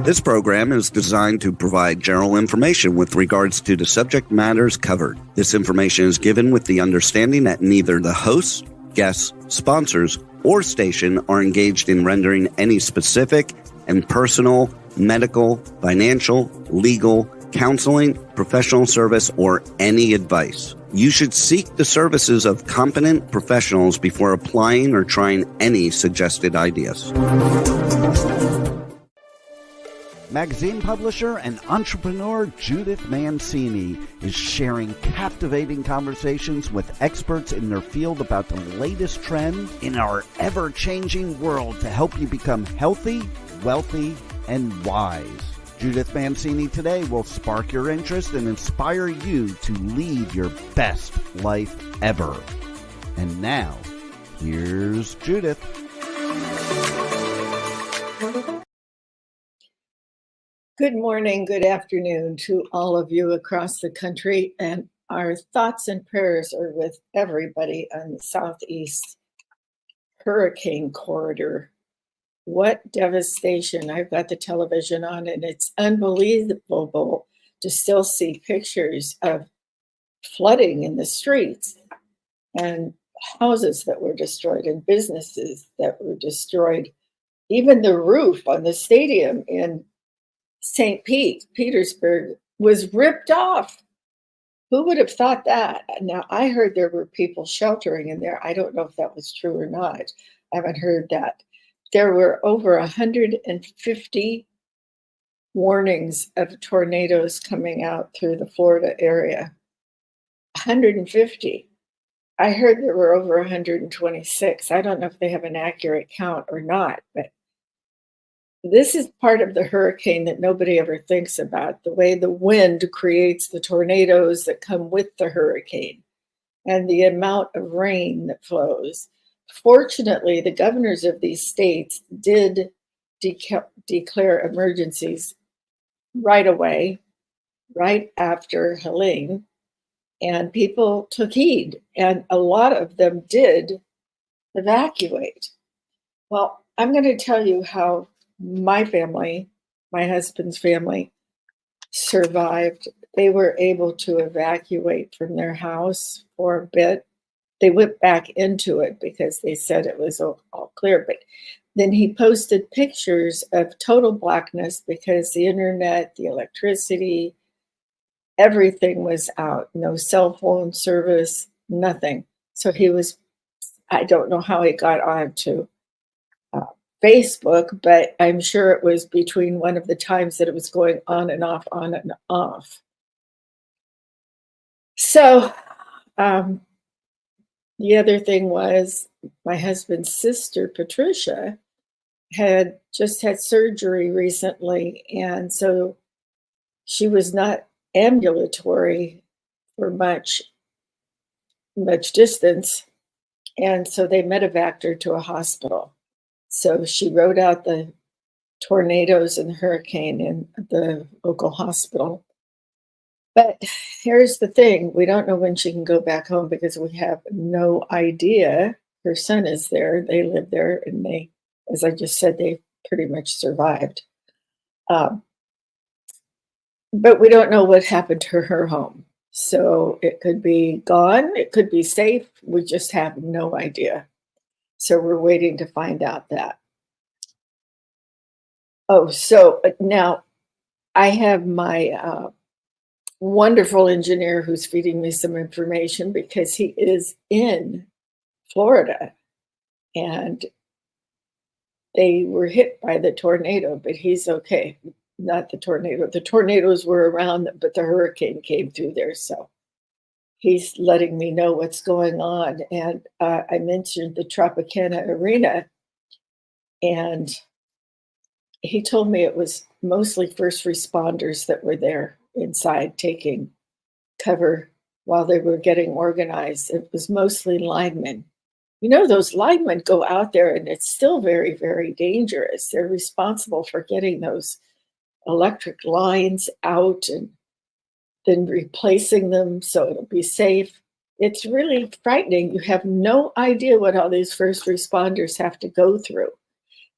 This program is designed to provide general information with regards to the subject matters covered. This information is given with the understanding that neither the hosts, guests, sponsors, or station are engaged in rendering any specific and personal, medical, financial, legal, counseling, professional service, or any advice. You should seek the services of competent professionals before applying or trying any suggested ideas. Magazine publisher and entrepreneur Judith Mancini is sharing captivating conversations with experts in their field about the latest trends in our ever-changing world to help you become healthy, wealthy, and wise. Judith Mancini today will spark your interest and inspire you to lead your best life ever. And now, here's Judith. Good morning, good afternoon to all of you across the country, and our thoughts and prayers are with everybody on the Southeast hurricane corridor. What devastation. I've got the television on, and it's unbelievable to still see pictures of flooding in the streets and houses that were destroyed and businesses that were destroyed. Even the roof on the stadium in St. Petersburg was ripped off. Who would have thought that? Now, I heard there were people sheltering in there. I don't know if that was true or not. I haven't heard that. There were over 150 warnings of tornadoes coming out through the Florida area. 150. I heard there were over 126. I don't know if they have an accurate count or not, but this is part of the hurricane that nobody ever thinks about, the way the wind creates the tornadoes that come with the hurricane and the amount of rain that flows. Fortunately, the governors of these states did declare emergencies right away, right after Helene, and people took heed, and a lot of them did evacuate. Well, I'm going to tell you how my family, my husband's family, survived. They were able to evacuate from their house for a bit. They went back into it because they said it was all clear. But then he posted pictures of total blackness because the internet, the electricity, everything was out. No cell phone service, nothing. So I don't know how he got on to Facebook, but I'm sure it was between one of the times that it was going on and off, on and off. So the other thing was my husband's sister, Patricia, had just had surgery recently, and so she was not ambulatory for much distance, and so they medevaced her to a hospital. So she rode out the tornadoes and the hurricane in the local hospital. But here's the thing. We don't know when she can go back home because we have no idea. Her son is there. They live there, and they, as I just said, they pretty much survived. But we don't know what happened to her home. So it could be gone. It could be safe. We just have no idea. So we're waiting to find out that. Oh, so now I have my wonderful engineer who's feeding me some information because he is in Florida and they were hit by the tornado, but he's okay. Not the tornado. The tornadoes were around, but the hurricane came through there. So he's letting me know what's going on. And I mentioned the Tropicana Arena, and he told me it was mostly first responders that were there inside taking cover while they were getting organized. It was mostly linemen. You know, those linemen go out there and it's still very, very dangerous. They're responsible for getting those electric lines out and then replacing them so it'll be safe. It's really frightening. You have no idea what all these first responders have to go through.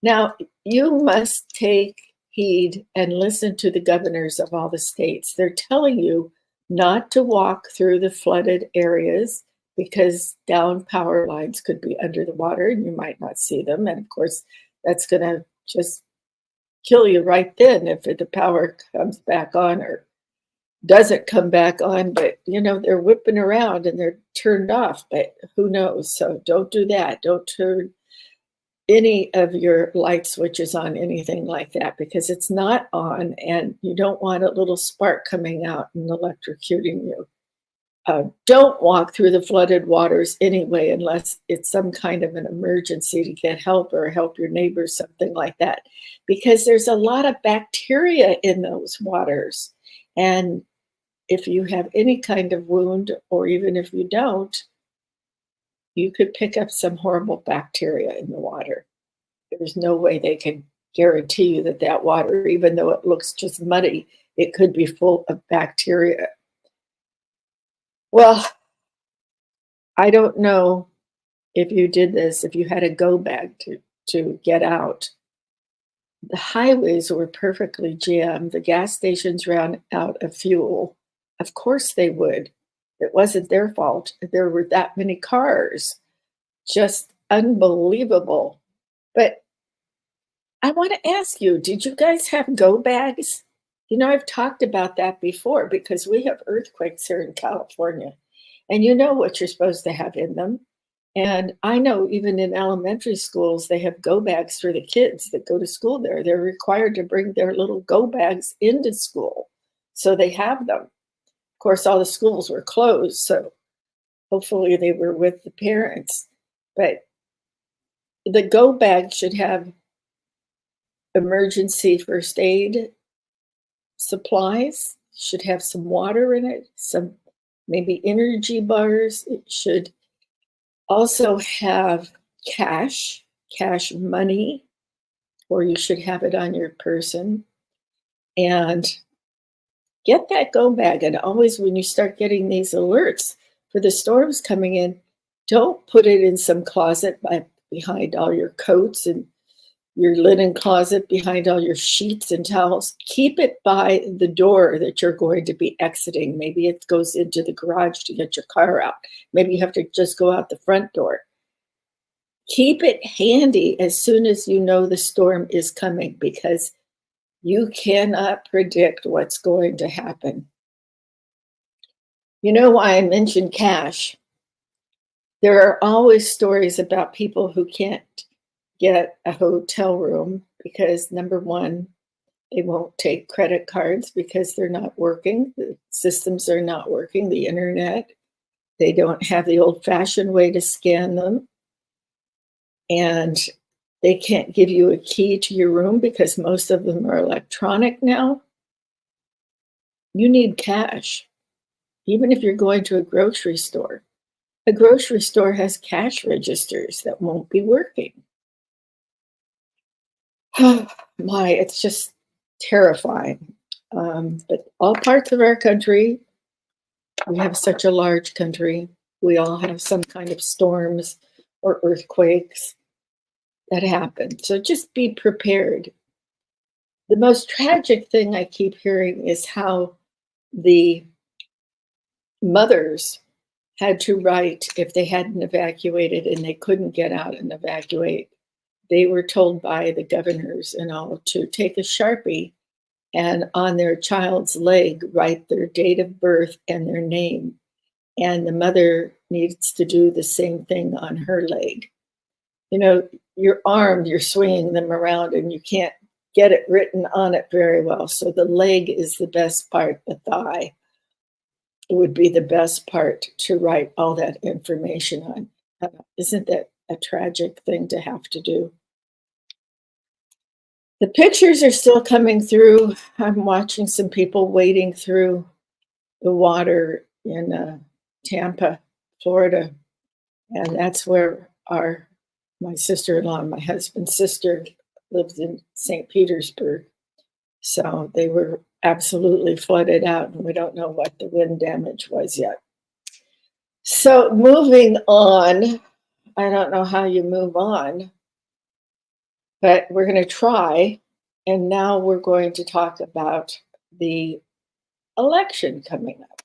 Now, you must take heed and listen to the governors of all the states. They're telling you not to walk through the flooded areas because down power lines could be under the water and you might not see them. And of course, that's going to just kill you right then if the power comes back on or doesn't come back on. But they're whipping around and they're turned off, but who knows? So don't do that. Don't turn any of your light switches on, anything like that, because it's not on and you don't want a little spark coming out and electrocuting you. Don't walk through the flooded waters anyway, unless it's some kind of an emergency to get help or help your neighbors, something like that, because there's a lot of bacteria in those waters. And if you have any kind of wound, or even if you don't, you could pick up some horrible bacteria in the water. There's no way they can guarantee you that water, even though it looks just muddy, it could be full of bacteria. Well, I don't know if you did this, if you had a go bag to get out. The highways were perfectly jammed. The gas stations ran out of fuel. Of course they would. It wasn't their fault. There were that many cars. Just unbelievable. But I want to ask you, did you guys have go bags? I've talked about that before because we have earthquakes here in California, and you know what you're supposed to have in them. And I know even in elementary schools, they have go bags for the kids that go to school there. They're required to bring their little go bags into school. So they have them. Of course, all the schools were closed, so hopefully they were with the parents. But the go bag should have emergency first aid supplies, should have some water in it, some maybe energy bars. It should also have cash money, or you should have it on your person. And get that go bag. And always when you start getting these alerts for the storms coming in, don't put it in some closet behind all your coats and your linen closet, behind all your sheets and towels. Keep it by the door that you're going to be exiting. Maybe it goes into the garage to get your car out. Maybe you have to just go out the front door. Keep it handy as soon as you know the storm is coming, because you cannot predict what's going to happen. You know why I mentioned cash? There are always stories about people who can't get a hotel room because, number one, they won't take credit cards because they're not working. The systems are not working, the internet. They don't have the old-fashioned way to scan them. And they can't give you a key to your room because most of them are electronic now. You need cash. Even if you're going to a grocery store has cash registers that won't be working. My, it's just terrifying. But all parts of our country, we have such a large country, we all have some kind of storms or earthquakes that happen. So just be prepared. The most tragic thing I keep hearing is how the mothers had to write if they hadn't evacuated and they couldn't get out and evacuate. They were told by the governors and all to take a Sharpie and on their child's leg write their date of birth and their name. And the mother needs to do the same thing on her leg. You're armed, you're swinging them around and you can't get it written on it very well. So the leg is the best part, the thigh would be the best part to write all that information on. Isn't that a tragic thing to have to do? The pictures are still coming through. I'm watching some people wading through the water in Tampa, Florida. And that's where my sister-in-law and my husband's sister lives in St. Petersburg. So they were absolutely flooded out, and we don't know what the wind damage was yet. So moving on, I don't know how you move on, but we're going to try. And now we're going to talk about the election coming up.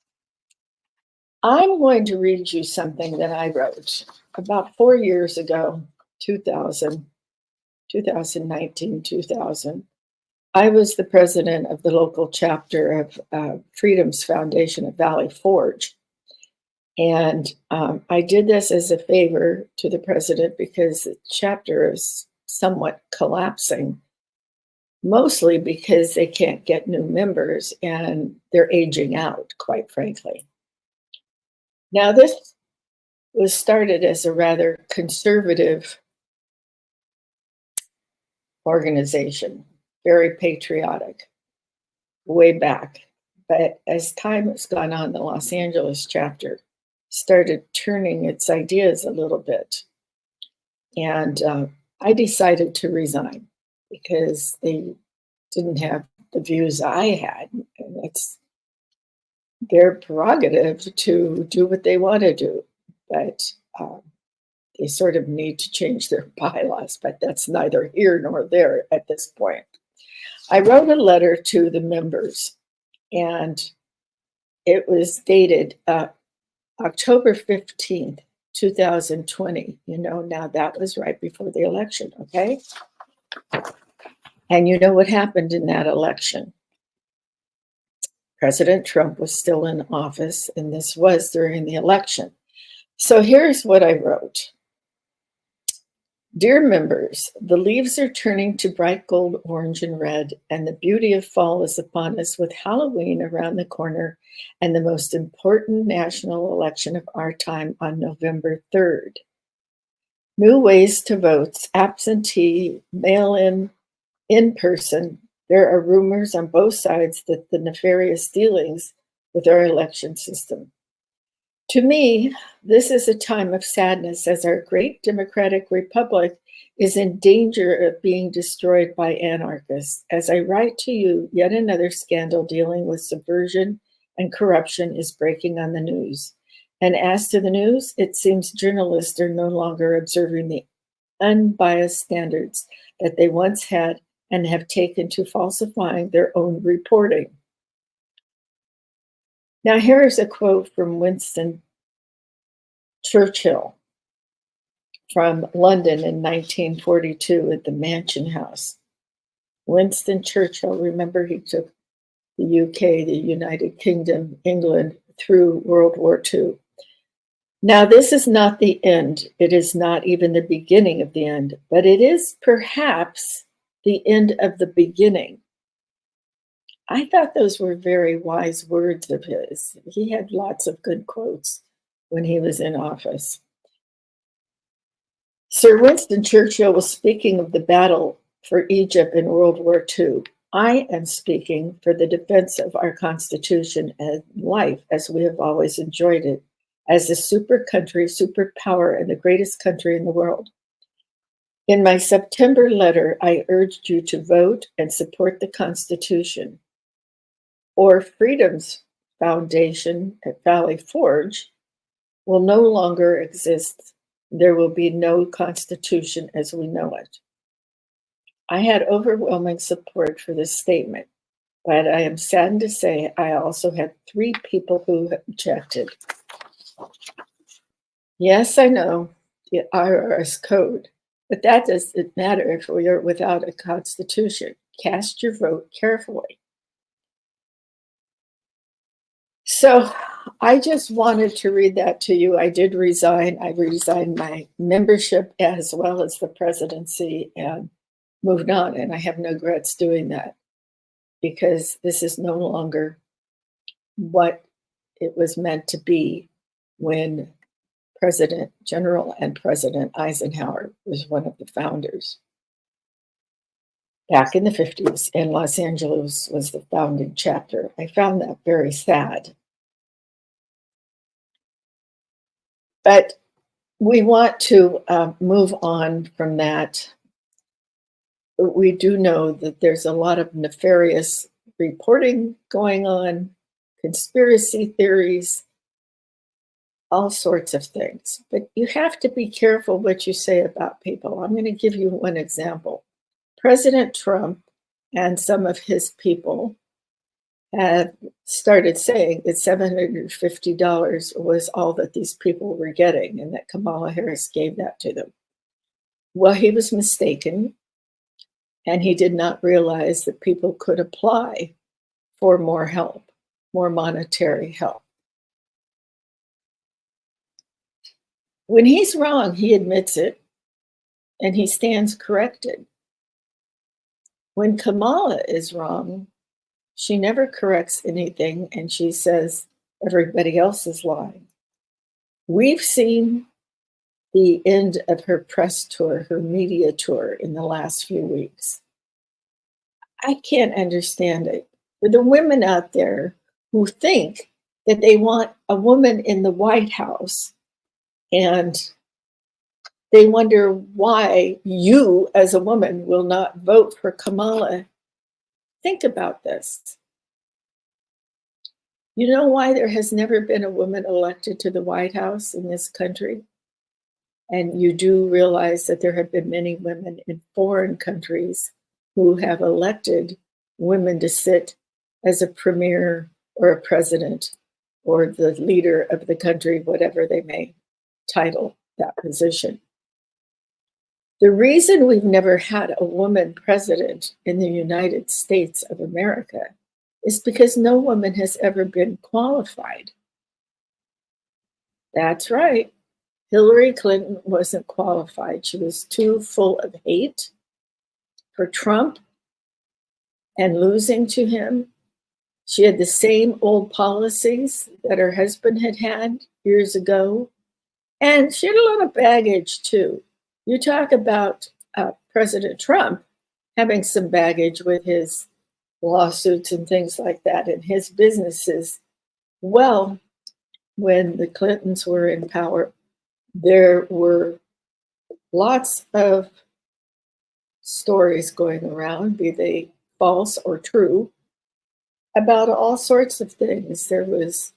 I'm going to read you something that I wrote about 4 years ago, 2000, 2019, 2000. I was the president of the local chapter of Freedom's Foundation of Valley Forge. And I did this as a favor to the president because the chapter is somewhat collapsing, mostly because they can't get new members and they're aging out, quite frankly. Now, this was started as a rather conservative organization, very patriotic, way back. But as time has gone on, the Los Angeles chapter started turning its ideas a little bit. And I decided to resign because they didn't have the views I had. And it's their prerogative to do what they want to do. But they sort of need to change their bylaws, but that's neither here nor there at this point. I wrote a letter to the members, and it was dated October 15th, 2020. Now that was right before the election, okay? And you know what happened in that election? President Trump was still in office, and this was during the election. So here's what I wrote. Dear members, the leaves are turning to bright gold, orange, and red, and the beauty of fall is upon us with Halloween around the corner and the most important national election of our time on November 3rd. New ways to vote, absentee, mail-in, in-person. There are rumors on both sides that the nefarious dealings with our election system. To me, this is a time of sadness as our great democratic republic is in danger of being destroyed by anarchists. As I write to you, yet another scandal dealing with subversion and corruption is breaking on the news. And as to the news, it seems journalists are no longer observing the unbiased standards that they once had and have taken to falsifying their own reporting. Now, here is a quote from Winston Churchill from London in 1942 at the Mansion House. Winston Churchill, remember, he took the UK, the United Kingdom, England through World War II. Now, this is not the end. It is not even the beginning of the end, but it is perhaps the end of the beginning. I thought those were very wise words of his. He had lots of good quotes when he was in office. Sir Winston Churchill was speaking of the battle for Egypt in World War II. I am speaking for the defense of our Constitution and life as we have always enjoyed it, as a super country, superpower, and the greatest country in the world. In my September letter, I urged you to vote and support the Constitution, or Freedom's Foundation at Valley Forge will no longer exist. There will be no Constitution as we know it. I had overwhelming support for this statement, but I am saddened to say I also had 3 people who objected. Yes, I know, the IRS code, but that doesn't matter if we are without a constitution. Cast your vote carefully. So I just wanted to read that to you. I did resign. I resigned my membership as well as the presidency and moved on. And I have no regrets doing that because this is no longer what it was meant to be when General President Eisenhower was one of the founders. Back in the 50s, and Los Angeles was the founding chapter. I found that very sad. But we want to move on from that. We do know that there's a lot of nefarious reporting going on, conspiracy theories, all sorts of things. But you have to be careful what you say about people. I'm going to give you one example. President Trump and some of his people have started saying that $750 was all that these people were getting and that Kamala Harris gave that to them. Well, he was mistaken, and he did not realize that people could apply for more help, more monetary help. When he's wrong, he admits it, and he stands corrected. When Kamala is wrong, she never corrects anything, and she says everybody else is lying. We've seen the end of her press tour, her media tour in the last few weeks. I can't understand it. For the women out there who think that they want a woman in the White House and they wonder why you as a woman will not vote for Kamala, think about this. You know why there has never been a woman elected to the White House in this country? And you do realize that there have been many women in foreign countries who have elected women to sit as a premier or a president or the leader of the country, whatever they may title that position. The reason we've never had a woman president in the United States of America is because no woman has ever been qualified. That's right. Hillary Clinton wasn't qualified. She was too full of hate for Trump and losing to him. She had the same old policies that her husband had had years ago. And she had a lot of baggage too. You talk about President Trump having some baggage with his lawsuits and things like that in his businesses. Well, when the Clintons were in power, there were lots of stories going around, be they false or true, about all sorts of things. There was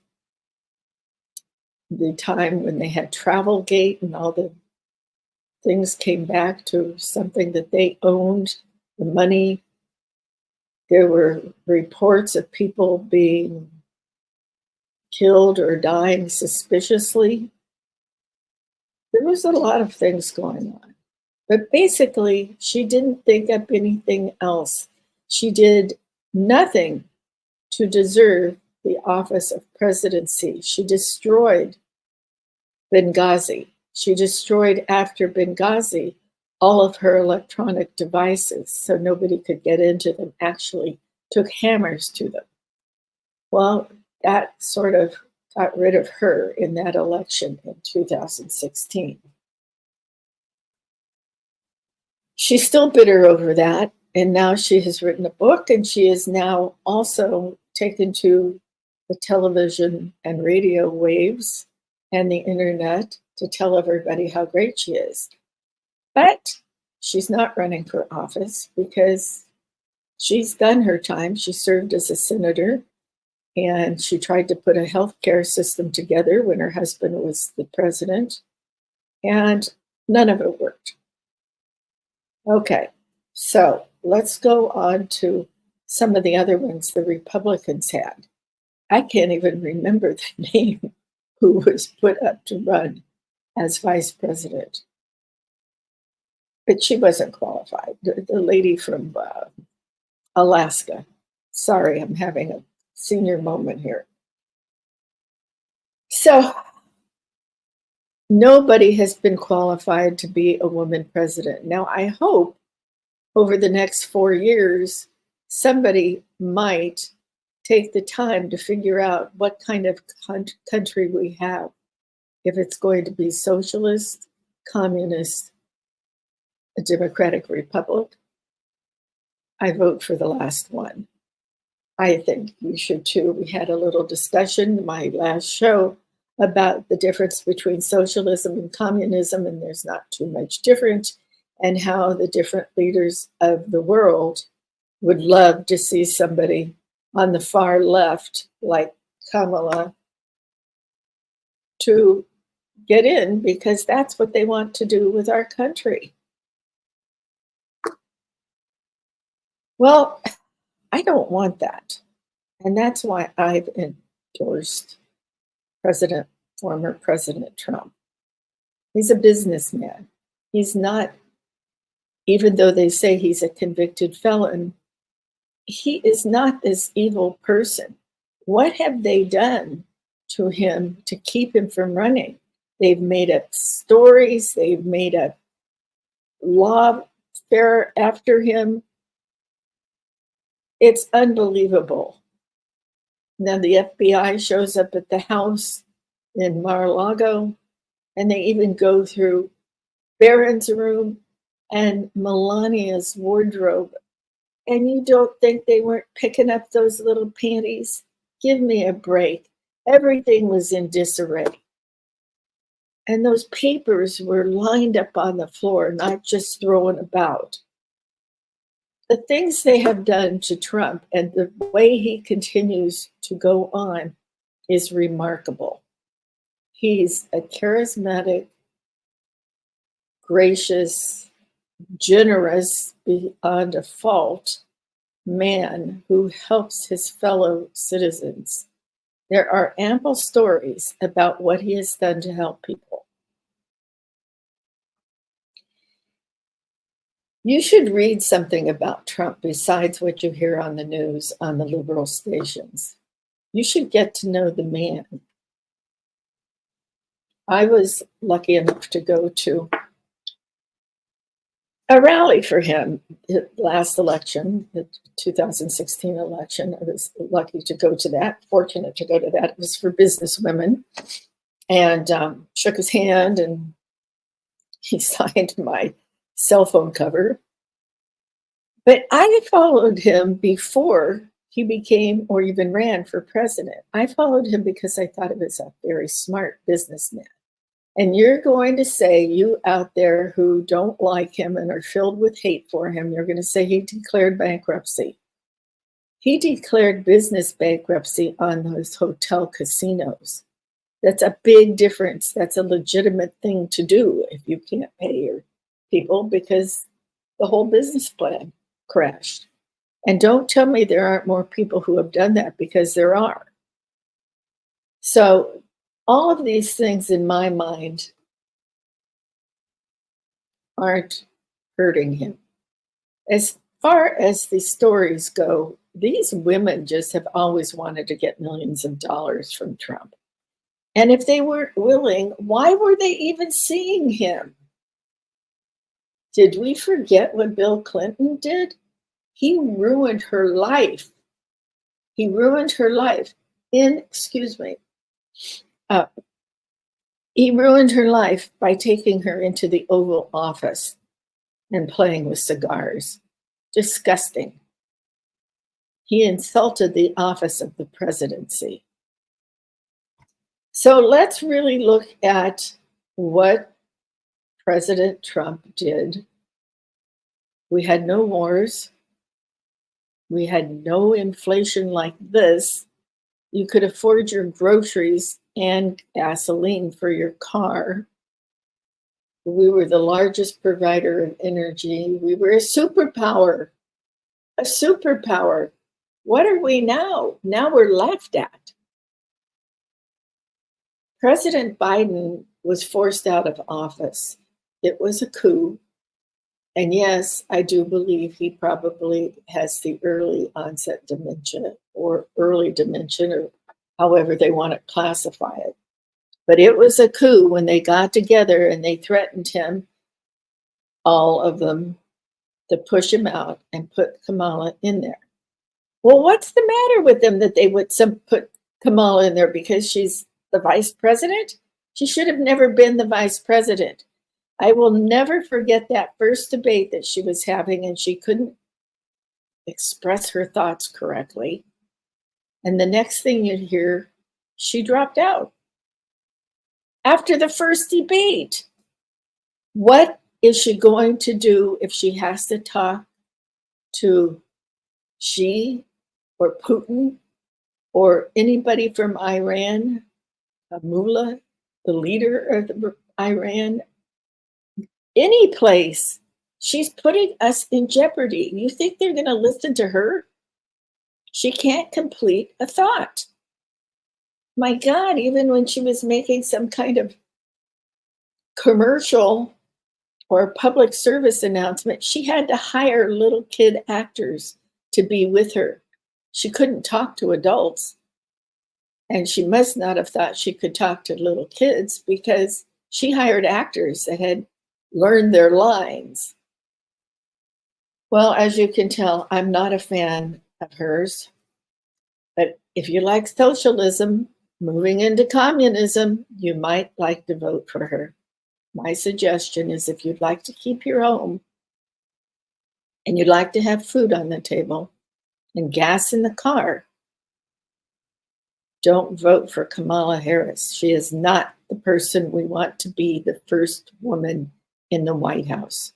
the time when they had Travelgate and all the things came back to something that they owned, the money. There were reports of people being killed or dying suspiciously. There was a lot of things going on. But basically, she didn't think up anything else. She did nothing to deserve the office of presidency. She destroyed Benghazi. She destroyed, after Benghazi, all of her electronic devices so nobody could get into them, actually took hammers to them. Well, that sort of got rid of her in that election in 2016. She's still bitter over that, and now she has written a book, and she is now also taken to the television and radio waves and the internet to tell everybody how great she is. But she's not running for office because she's done her time. She served as a senator, and she tried to put a healthcare system together when her husband was the president, and none of it worked. Okay, so let's go on to some of the other ones the Republicans had. I can't even remember the name who was put up to run as vice president. But she wasn't qualified. The lady from Alaska. Sorry, I'm having a senior moment here. So nobody has been qualified to be a woman president. Now, I hope over the next 4 years, somebody might take the time to figure out what kind of country we have. If it's going to be socialist, communist, a democratic republic. I vote for the last one. I think you should too. We had a little discussion in my last show about the difference between socialism and communism, and there's not too much difference, and how the different leaders of the world would love to see somebody on the far left, like Kamala, to get in, because that's what they want to do with our country. Well, I don't want that. And that's why I've endorsed President, former President Trump. He's a businessman. He's not, even though they say he's a convicted felon, he is not this evil person. What have they done to him to keep him from running? They've made up stories, they've made up lawfare after him. It's unbelievable. Now the FBI shows up at the house in Mar-a-Lago, and they even go through Barron's room and Melania's wardrobe. And you don't think they weren't picking up those little panties? Give me a break. Everything was in disarray. And those papers were lined up on the floor, not just thrown about. The things they have done to Trump and the way he continues to go on is remarkable. He's a charismatic, gracious, generous, beyond a fault man who helps his fellow citizens. There are ample stories about what he has done to help people. You should read something about Trump besides what you hear on the news on the liberal stations. You should get to know the man. I was lucky enough to go to a rally for him last election, the 2016 election. I was lucky to go to that, fortunate to go to that. It was for business women, and shook his hand, and he signed my cell phone cover. But I followed him before he became or even ran for president. I followed him because I thought he was a very smart businessman. And you're going to say, you out there who don't like him and are filled with hate for him, you're going to say he declared bankruptcy. He declared business bankruptcy on those hotel casinos. That's a big difference. That's a legitimate thing to do if you can't pay your people, because the whole business plan crashed. And don't tell me there aren't more people who have done that, because there are. So all of these things in my mind aren't hurting him. As far as the stories go, these women just have always wanted to get millions of dollars from Trump. And if they weren't willing, why were they even seeing him? Did we forget what Bill Clinton did? He ruined her life. He ruined her life. He ruined her life by taking her into the Oval Office and playing with cigars. Disgusting. He insulted the office of the presidency. So let's really look at what President Trump did. We had no wars. We had no inflation like this. You could afford your groceries and gasoline for your car. We were the largest provider of energy. We were a superpower. A superpower. What are we now? Now we're laughed at. President Biden was forced out of office. It was a coup. And yes, I do believe he probably has the early onset dementia or early dementia, or however they want to classify it. But it was a coup when they got together and they threatened him, all of them, to push him out and put Kamala in there. Well, what's the matter with them that they would put Kamala in there because she's the vice president? She should have never been the vice president. I will never forget that first debate that she was having, and she couldn't express her thoughts correctly. And the next thing you'd hear, she dropped out. After the first debate, what is she going to do if she has to talk to Xi or Putin or anybody from Iran, Mullah, the leader of Iran? Any place She's putting us in jeopardy. You think they're going to listen to her? She can't complete a thought. My God, even when she was making some kind of commercial or public service announcement, she had to hire little kid actors to be with her. She couldn't talk to adults. And she must not have thought she could talk to little kids because she hired actors that had learned their lines. Well, as you can tell, I'm not a fan of hers. But if you like socialism, moving into communism, you might like to vote for her. My suggestion is if you'd like to keep your home and you'd like to have food on the table and gas in the car, don't vote for Kamala Harris. She is not the person we want to be the first woman in the White House.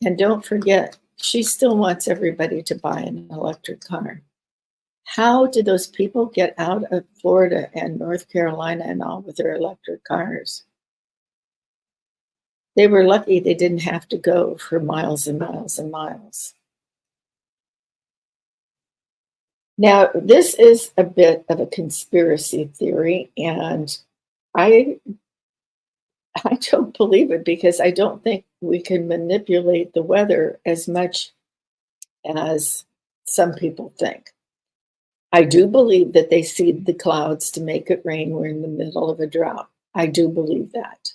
And don't forget, she still wants everybody to buy an electric car. How did those people get out of Florida and North Carolina and all with their electric cars? They were lucky they didn't have to go for miles and miles and miles. Now, this is a bit of a conspiracy theory, and I don't believe it because I don't think we can manipulate the weather as much as some people think. I do believe that they seed the clouds to make it rain. We're in the middle of a drought. I do believe that.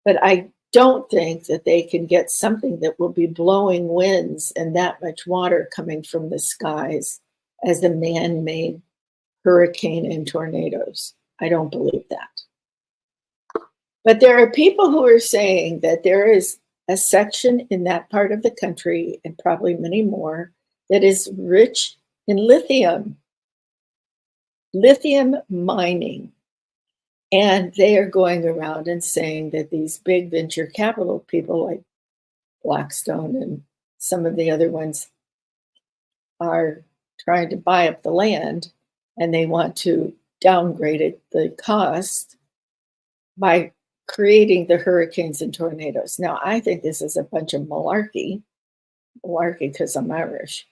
But I don't think that they can get something that will be blowing winds and that much water coming from the skies as a man-made hurricane and tornadoes. I don't believe that. But there are people who are saying that there is a section in that part of the country, and probably many more, that is rich in lithium mining. And they are going around and saying that these big venture capital people like Blackstone and some of the other ones are trying to buy up the land, and they want to downgrade it, the cost, by creating the hurricanes and tornadoes. Now, I think this is a bunch of malarkey because I'm Irish.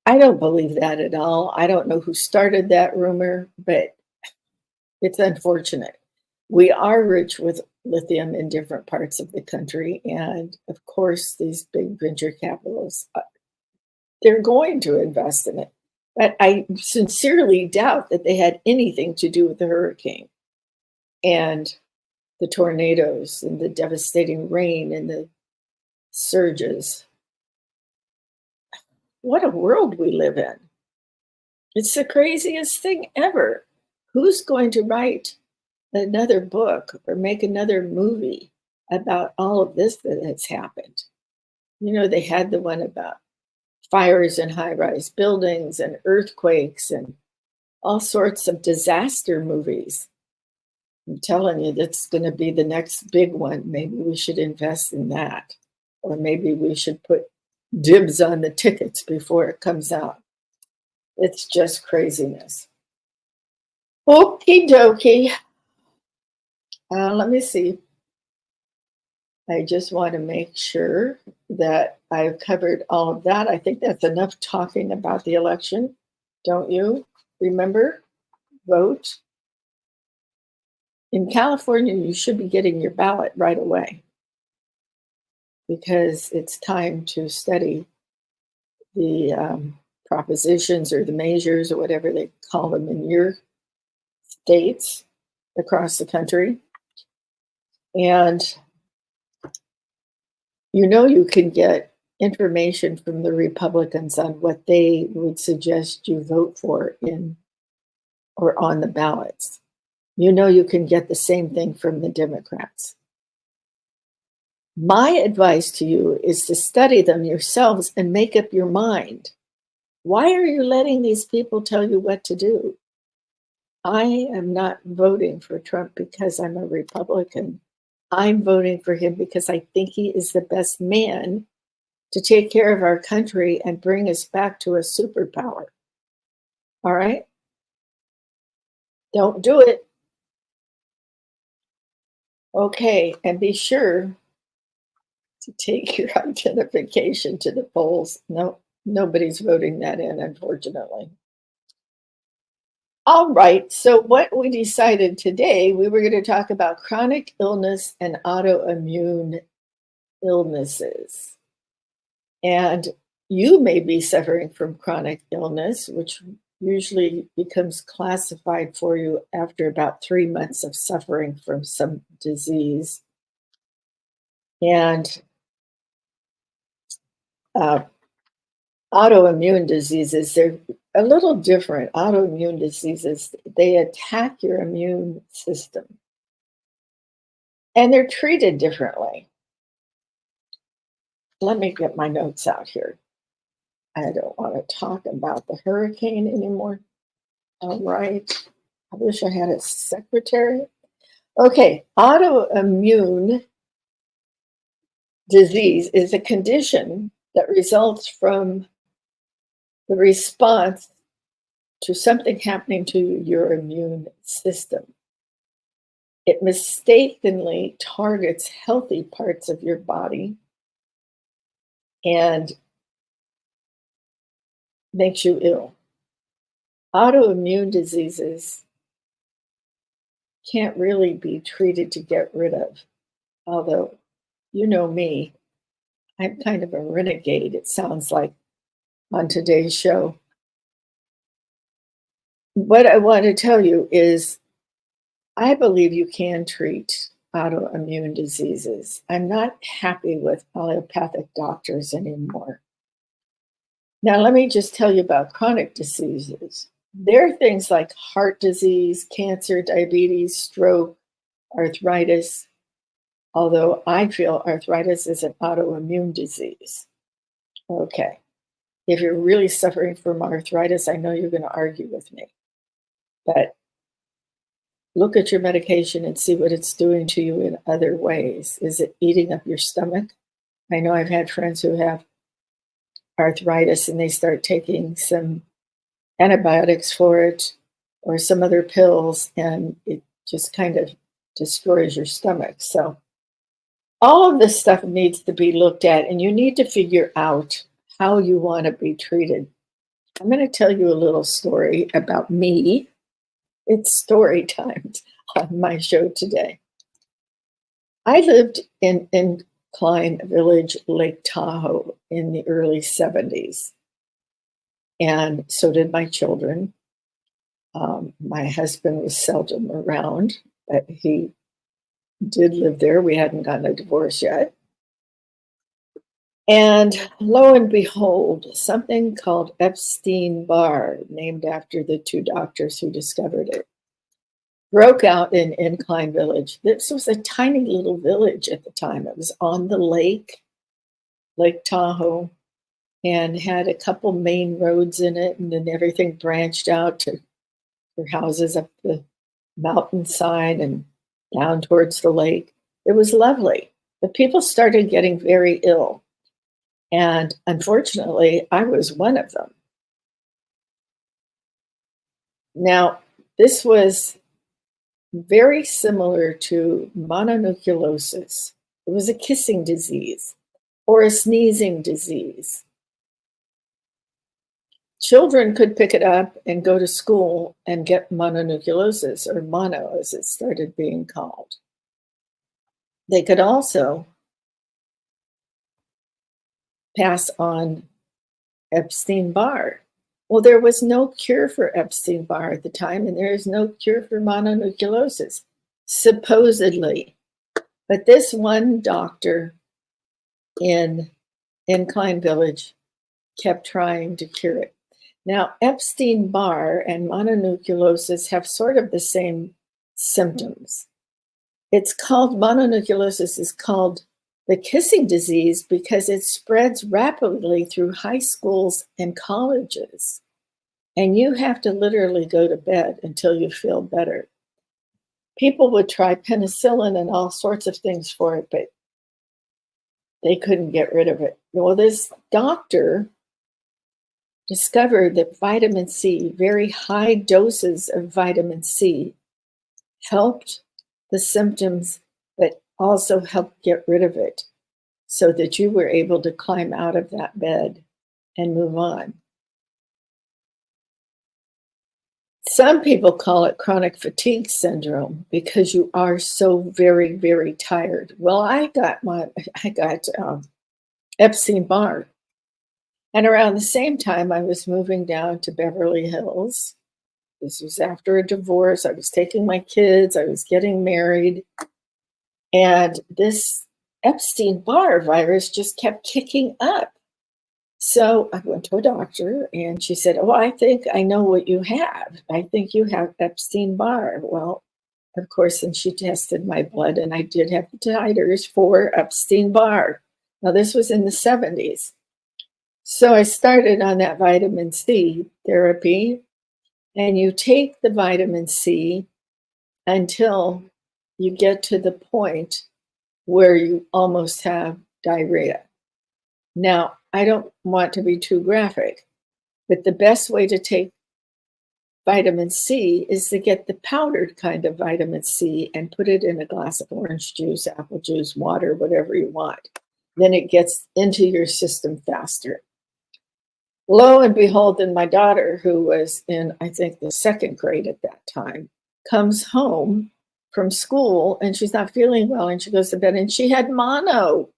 I don't believe that at all. I don't know who started that rumor, but it's unfortunate. We are rich with lithium in different parts of the country. And of course, these big venture capitalists, they're going to invest in it. But I sincerely doubt that they had anything to do with the hurricane and the tornadoes and the devastating rain and the surges. What a world we live in. It's the craziest thing ever. Who's going to write another book or make another movie about all of this that has happened? You know, they had the one about fires in high-rise buildings and earthquakes and all sorts of disaster movies. I'm telling you, that's going to be the next big one. Maybe we should invest in that. Or maybe we should put dibs on the tickets before it comes out. It's just craziness. Okie dokie. Let me see. I just want to make sure that I've covered all of that. I think that's enough talking about the election. Don't you? Remember, vote. In California, you should be getting your ballot right away because it's time to study the propositions or the measures or whatever they call them in your states across the country. And you know, you can get information from the Republicans on what they would suggest you vote for in or on the ballots. You know, you can get the same thing from the Democrats. My advice to you is to study them yourselves and make up your mind. Why are you letting these people tell you what to do? I am not voting for Trump because I'm a Republican. I'm voting for him because I think he is the best man to take care of our country and bring us back to a superpower. All right? Don't do it. Okay, and be sure to take your identification to the polls. No, nobody's voting that in, unfortunately. All right, so what we decided today, we were going to talk about chronic illness and autoimmune illnesses. And you may be suffering from chronic illness, which usually becomes classified for you after about 3 months of suffering from some disease. And uh, autoimmune diseases, they're a little different. Autoimmune diseases, they attack your immune system and they're treated differently. Let me get my notes out here. I don't want to talk about the hurricane anymore. All right. I wish I had a secretary. Okay. Autoimmune disease is a condition that results from the response to something happening to your immune system. It mistakenly targets healthy parts of your body and makes you ill. Autoimmune diseases can't really be treated to get rid of, although you know me, I'm kind of a renegade, it sounds like, on today's show. What I want to tell you is I believe you can treat autoimmune diseases. I'm not happy with allopathic doctors anymore. Now, let me just tell you about chronic diseases. There are things like heart disease, cancer, diabetes, stroke, arthritis, although I feel arthritis is an autoimmune disease. Okay. If you're really suffering from arthritis, I know you're going to argue with me, but look at your medication and see what it's doing to you in other ways. Is it eating up your stomach? I know I've had friends who have arthritis and they start taking some antibiotics for it or some other pills, and it just kind of destroys your stomach. So all of this stuff needs to be looked at, and you need to figure out how you want to be treated. I'm going to tell you a little story about me. It's story time on my show today. I lived in Incline Village, Lake Tahoe in the early 70s. And so did my children. My husband was seldom around, but he did live there. We hadn't gotten a divorce yet. And lo and behold, something called Epstein-Barr, named after the two doctors who discovered it, broke out in Incline Village. This was a tiny little village at the time. It was on the lake, Lake Tahoe, and had a couple main roads in it, and then everything branched out to houses up the mountainside and down towards the lake. It was lovely. But people started getting very ill. And unfortunately, I was one of them. Now, this was very similar to mononucleosis. It was a kissing disease or a sneezing disease. Children could pick it up and go to school and get mononucleosis, or mono as it started being called. They could also pass on Epstein-Barr. Well, there was no cure for Epstein-Barr at the time, and there is no cure for mononucleosis, supposedly. But this one doctor in Incline Village kept trying to cure it. Now, Epstein-Barr and mononucleosis have sort of the same symptoms. It's called, mononucleosis is called the kissing disease because it spreads rapidly through high schools and colleges. And you have to literally go to bed until you feel better. People would try penicillin and all sorts of things for it, but they couldn't get rid of it. Well, this doctor discovered that vitamin C, very high doses of vitamin C, helped the symptoms, but also helped get rid of it so that you were able to climb out of that bed and move on. Some people call it chronic fatigue syndrome because you are so very, very tired. Well, I got Epstein-Barr, and around the same time, I was moving down to Beverly Hills. This was after a divorce. I was taking my kids. I was getting married, and this Epstein-Barr virus just kept kicking up. So I went to a doctor and she said, "Oh, I think I know what you have. I think you have Epstein-Barr." Well, of course, and she tested my blood and I did have the titers for Epstein-Barr. Now, this was in the 70s. So I started on that vitamin C therapy, and you take the vitamin C until you get to the point where you almost have diarrhea. Now, I don't want to be too graphic, but the best way to take vitamin C is to get the powdered kind of vitamin C and put it in a glass of orange juice, apple juice, water, whatever you want. Then it gets into your system faster. Lo and behold, then my daughter, who was in, I think, the second grade at that time, comes home from school and she's not feeling well and she goes to bed and she had mono.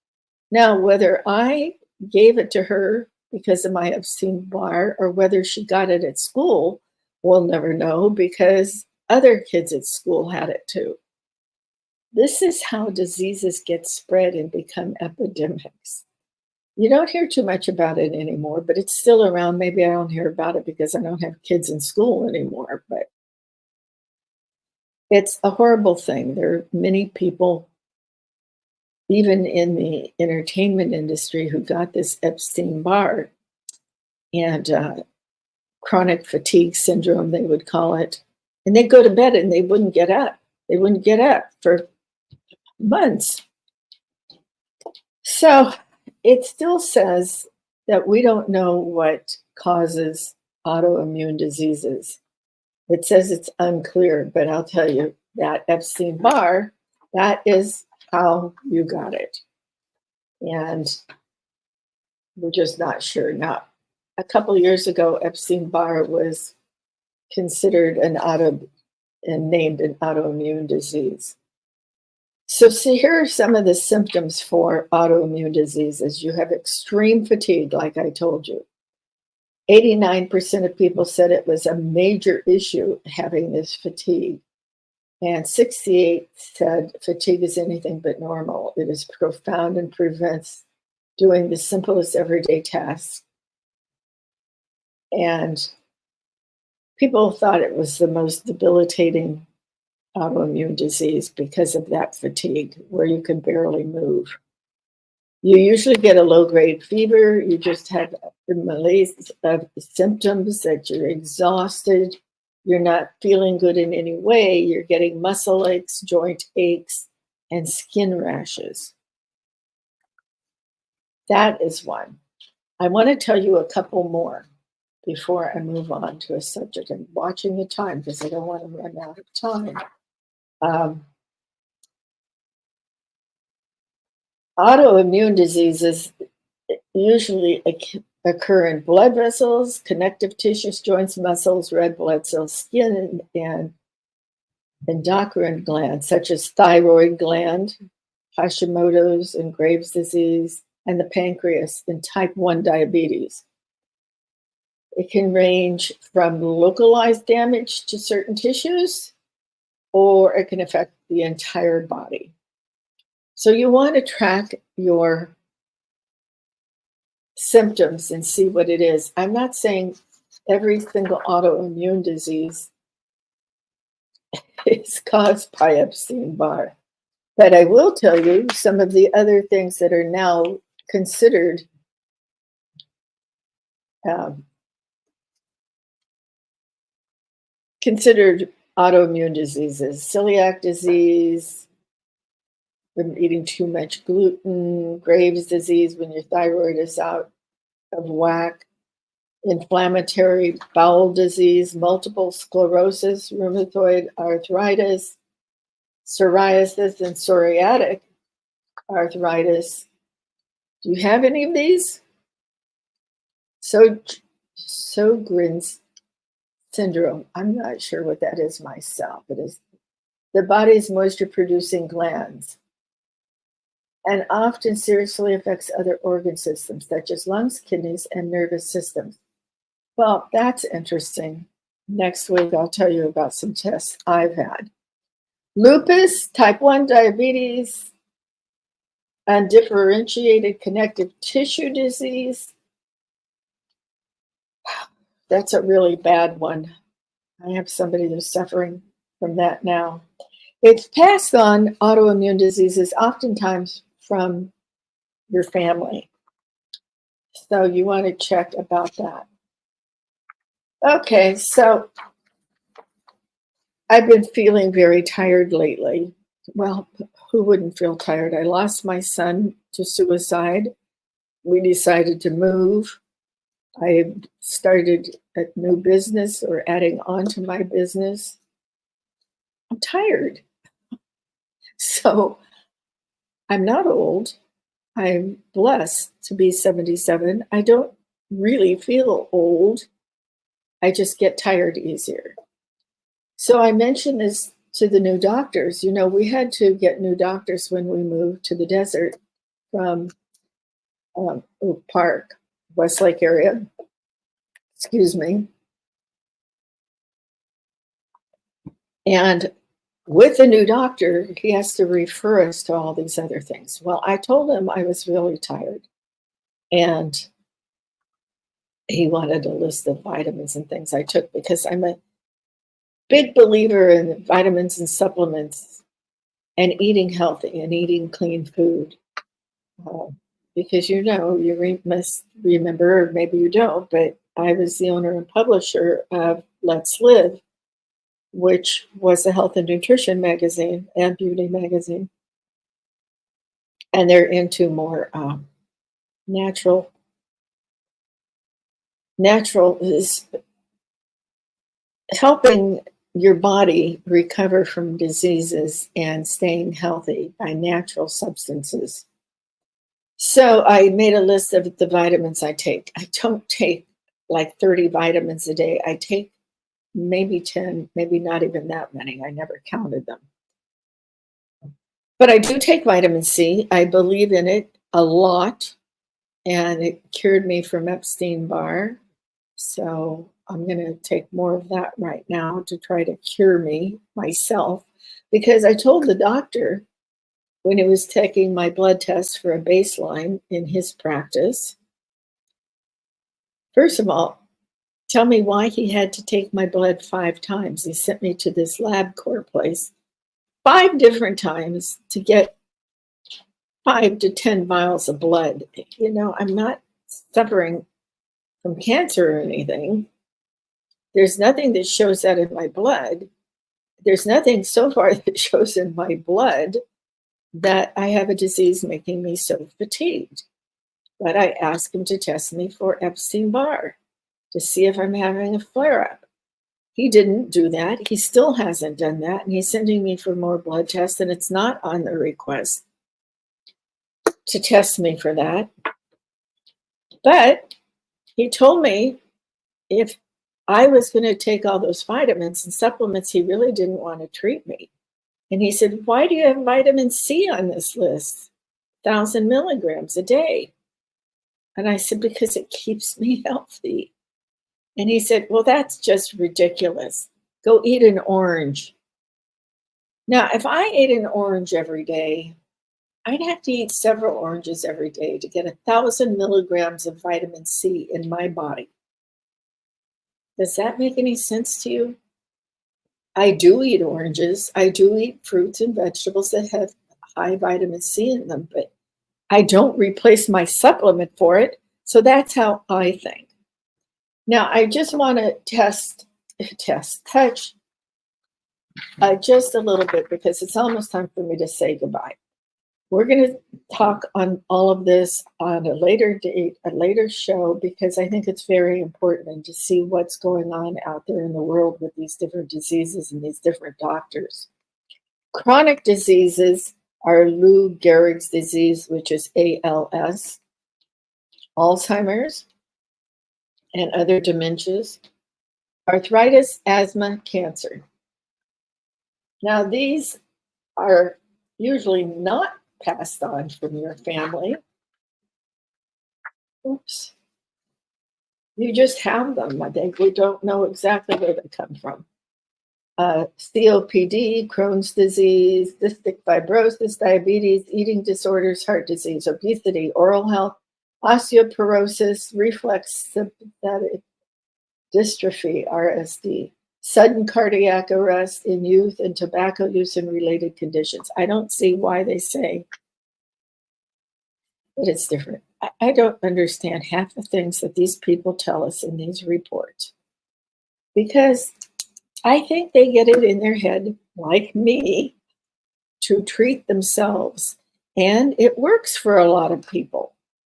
Now, whether I gave it to her because of my Epstein-Barr or whether she got it at school, we'll never know because other kids at school had it too. This is how diseases get spread and become epidemics. You don't hear too much about it anymore, but it's still around. Maybe I don't hear about it because I don't have kids in school anymore, but it's a horrible thing. There are many people, even in the entertainment industry, who got this Epstein-Barr and chronic fatigue syndrome, they would call it. And they'd go to bed and they wouldn't get up. They wouldn't get up for months. So it still says that we don't know what causes autoimmune diseases. It says it's unclear, but I'll tell you that Epstein-Barr, that is how you got it. And we're just not sure. Now, a couple of years ago, Epstein-Barr was considered and named an autoimmune disease. So here are some of the symptoms for autoimmune diseases. You have extreme fatigue, like I told you. 89% of people said it was a major issue having this fatigue. And 68 said fatigue is anything but normal. It is profound and prevents doing the simplest everyday tasks. And people thought it was the most debilitating autoimmune disease because of that fatigue, where you can barely move. You usually get a low-grade fever. You just have the malaise of symptoms that you're exhausted. You're not feeling good in any way. You're getting muscle aches, joint aches, and skin rashes. That is one. I want to tell you a couple more before I move on to a subject. I'm watching the time because I don't want to run out of time. Autoimmune diseases usually occur in blood vessels, connective tissues, joints, muscles, red blood cells, skin, and endocrine glands, such as thyroid gland, Hashimoto's and Graves' disease, and the pancreas in type 1 diabetes. It can range from localized damage to certain tissues, or it can affect the entire body. So you want to track your symptoms and see what it is. I'm not saying every single autoimmune disease is caused by Epstein-Barr, but I will tell you some of the other things that are now considered autoimmune diseases: celiac disease, from eating too much gluten, Graves' disease when your thyroid is out of whack, inflammatory bowel disease, multiple sclerosis, rheumatoid arthritis, psoriasis, and psoriatic arthritis. Do you have any of these? Sjogren's syndrome. I'm not sure what that is myself. It is the body's moisture-producing glands and often seriously affects other organ systems such as lungs, kidneys, and nervous systems. Well, that's interesting. Next week, I'll tell you about some tests I've had. Lupus, type 1 diabetes, undifferentiated connective tissue disease. That's a really bad one. I have somebody who's suffering from that now. It's passed on, autoimmune diseases, oftentimes from your family. So you want to check about that. Okay, so I've been feeling very tired lately. Well, who wouldn't feel tired? I lost my son to suicide. We decided to move. I started a new business or adding on to my business. I'm tired. So I'm not old. I'm blessed to be 77. I don't really feel old. I just get tired easier. So I mentioned this to the new doctors. You know, we had to get new doctors when we moved to the desert from Oak Park, Westlake area. Excuse me. And with the new doctor, he has to refer us to all these other things. Well, I told him I was really tired. And he wanted a list of vitamins and things I took because I'm a big believer in vitamins and supplements and eating healthy and eating clean food. Because you must remember, or maybe you don't, but I was the owner and publisher of Let's Live, which was a health and nutrition magazine and beauty magazine. And they're into more natural. Natural is helping your body recover from diseases and staying healthy by natural substances. So I made a list of the vitamins I take. I don't take like 30 vitamins a day. I take maybe 10, maybe not even that many. I never counted them. But I do take vitamin C. I believe in it a lot. And it cured me from Epstein-Barr. So I'm going to take more of that right now to try to cure me myself. Because I told the doctor when he was taking my blood test for a baseline in his practice, first of all, tell me why he had to take my blood 5 times. He sent me to this LabCorp place 5 different times to get 5 to 10 vials of blood. You know, I'm not suffering from cancer or anything. There's nothing that shows that in my blood. There's nothing so far that shows in my blood that I have a disease making me so fatigued. But I asked him to test me for Epstein-Barr to see if I'm having a flare-up. He didn't do that. He still hasn't done that. And he's sending me for more blood tests, and it's not on the request to test me for that. But he told me if I was going to take all those vitamins and supplements, he really didn't want to treat me. And he said, why do you have vitamin C on this list? 1,000 milligrams a day. And I said, because it keeps me healthy. And he said, well, that's just ridiculous. Go eat an orange. Now, if I ate an orange every day, I'd have to eat several oranges every day to get 1,000 milligrams of vitamin C in my body. Does that make any sense to you? I do eat oranges. I do eat fruits and vegetables that have high vitamin C in them, but I don't replace my supplement for it. So that's how I think. Now, I just want to touch just a little bit because it's almost time for me to say goodbye. We're going to talk on all of this on a later date, a later show, because I think it's very important to see what's going on out there in the world with these different diseases and these different doctors. Chronic diseases are Lou Gehrig's disease, which is ALS, Alzheimer's, and other dementias, arthritis, asthma, cancer. Now, these are usually not passed on from your family. Oops. You just have them. I think we don't know exactly where they come from. COPD, Crohn's disease, cystic fibrosis, diabetes, eating disorders, heart disease, obesity, oral health, osteoporosis, reflex sympathetic dystrophy, RSD, sudden cardiac arrest in youth, and tobacco use and related conditions. I don't see why they say that it's different. I don't understand half the things that these people tell us in these reports, because I think they get it in their head, like me, to treat themselves. And it works for a lot of people.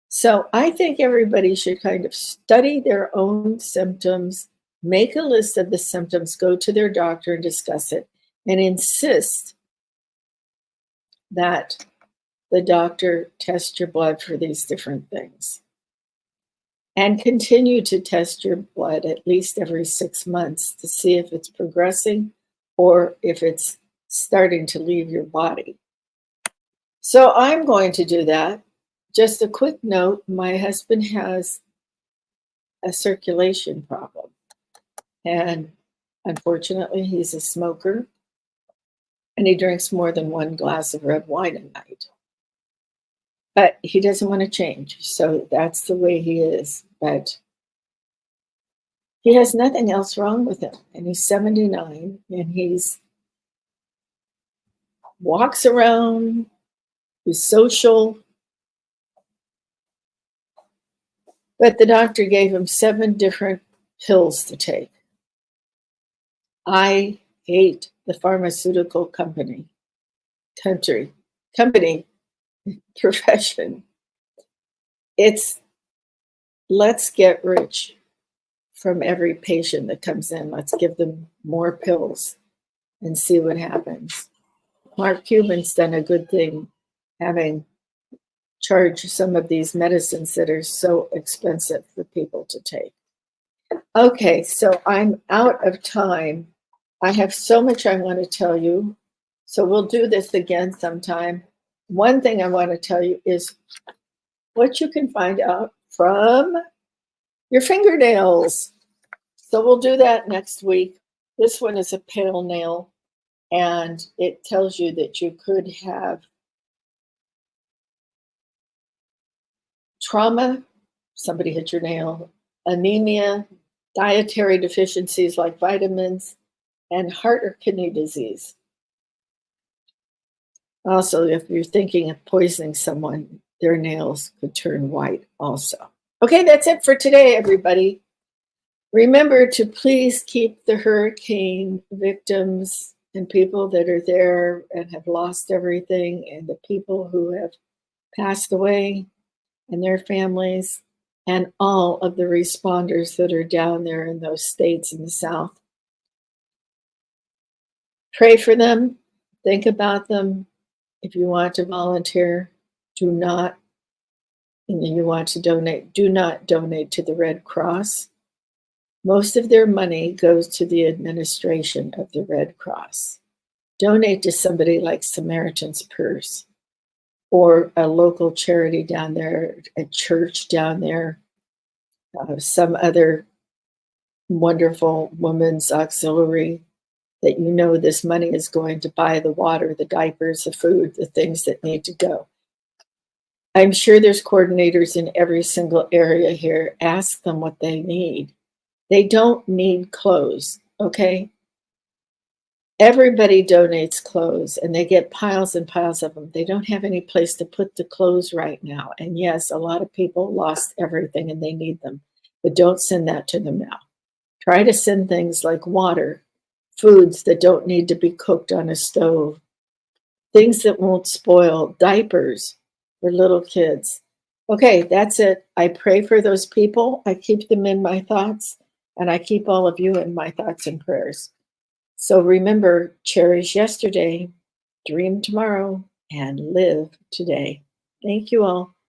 So I think everybody should kind of study their own symptoms, make a list of the symptoms, go to their doctor and discuss it, and insist that the doctor test your blood for these different things. And continue to test your blood at least every 6 months to see if it's progressing or if it's starting to leave your body. So I'm going to do that. Just a quick note, my husband has a circulation problem. And unfortunately, he's a smoker. And he drinks more than 1 glass of red wine a night. But he doesn't want to change. So that's the way he is. But he has nothing else wrong with him. And he's 79 and he's walks around, he's social. But the doctor gave him 7 different pills to take. I hate the pharmaceutical company, profession. It's let's get rich from every patient that comes in. Let's give them more pills and see what happens. Mark Cuban's done a good thing having charged some of these medicines that are so expensive for people to take. Okay, so I'm out of time. I have so much I want to tell you. So we'll do this again sometime. One thing I want to tell you is what you can find out from your fingernails. So we'll do that next week. This one is a pale nail, and it tells you that you could have trauma, somebody hit your nail, anemia, dietary deficiencies like vitamins, and heart or kidney disease. Also, if you're thinking of poisoning someone, their nails could turn white also. Okay, that's it for today, everybody. Remember to please keep the hurricane victims and people that are there and have lost everything, and the people who have passed away and their families, and all of the responders that are down there in those states in the South. Pray for them, think about them. If you want to volunteer, do not, and you want to donate, do not donate to the Red Cross. Most of their money goes to the administration of the Red Cross. Donate to somebody like Samaritan's Purse or a local charity down there, a church down there, some other wonderful women's auxiliary that you know this money is going to buy the water, the diapers, the food, the things that need to go. I'm sure there's coordinators in every single area here. Ask them what they need. They don't need clothes, okay? Everybody donates clothes and they get piles and piles of them. They don't have any place to put the clothes right now. And yes, a lot of people lost everything and they need them, but don't send that to them now. Try to send things like water, foods that don't need to be cooked on a stove, things that won't spoil, diapers for little kids. Okay, that's it. I pray for those people. I keep them in my thoughts, and I keep all of you in my thoughts and prayers. So remember, cherish yesterday, dream tomorrow. and live today. Thank you all.